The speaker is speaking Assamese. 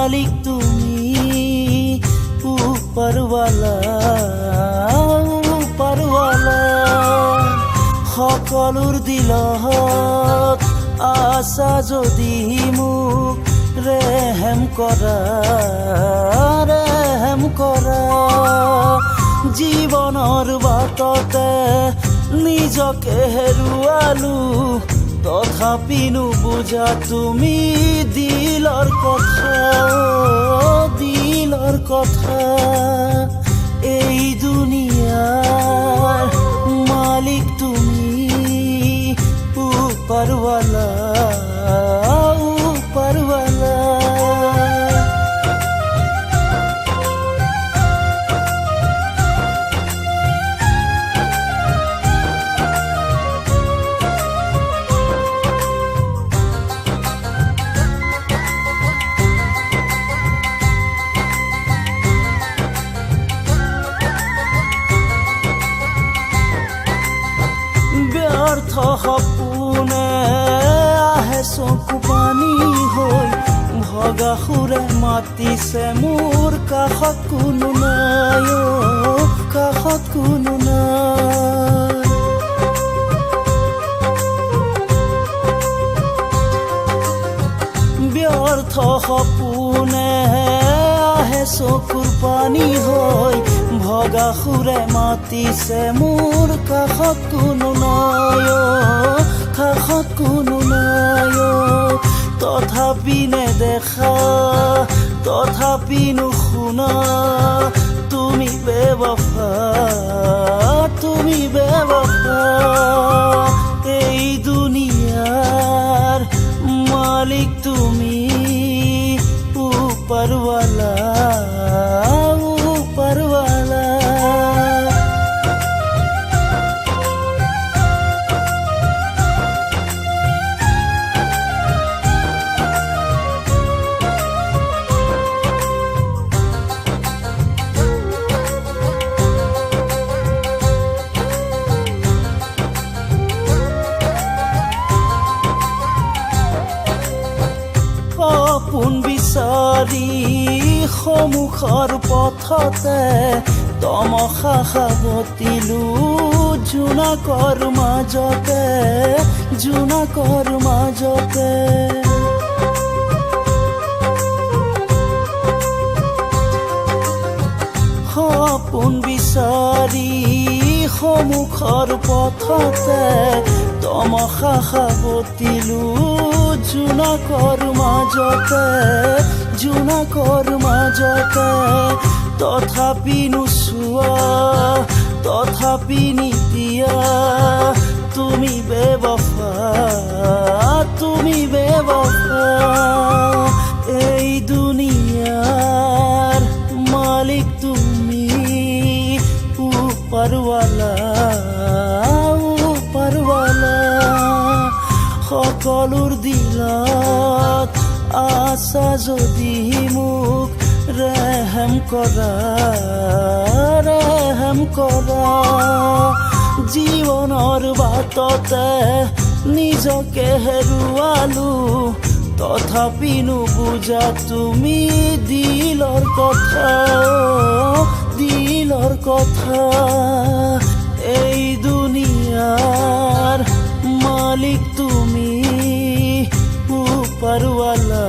মালিক তুমি উপৰৱালা সকলোৰ দিলত আছা যদি মোক ৰেহেম কৰা জীৱনৰ বাটতে নিজকে হেৰুৱালো তথাপিনো বুজা তুমি দিলৰ কথা এই দুনিয়াৰ মালিক তুমি উপৰৱালা ব্যৰ্থ সপোনে আহে চকু পানী হৈ ভগা সুৰে মাতিছে মোৰ কাষত কোনো নাই ব্যৰ্থ সপোনে আহে চকুৰ পানী হৈ ভগা সুৰে মাতিছে মোৰ কাষত কোনো নাই তথাপি নেদেখা তথাপি নুশুনা তুমি বেৱফা এই দুনিয়াৰ মালিক তুমি উপৰৱালা সপোন বিচাৰি সন্মুখৰ পথতে তমসা সাবতিলো জোনাকৰ মাজতে সপোন বিচাৰি সন্মুখৰ পথতে তমসা সাবতিলো জোনাকৰ মাজতে তথাপি নোচোৱা তথাপি নিদিয়া তুমি বেৱফা এই দুনিয়াৰ মালিক তুমি উপৰৱালা সকলোৰ দিলত আছা যদি মোক ৰেহেম কৰা জীৱনৰ বাটতে নিজকে হেৰুৱালো তথাপিনো বুজা তুমি দিলৰ কথা এই দুনিয়াৰ মালিক তুমি উপৰৱালা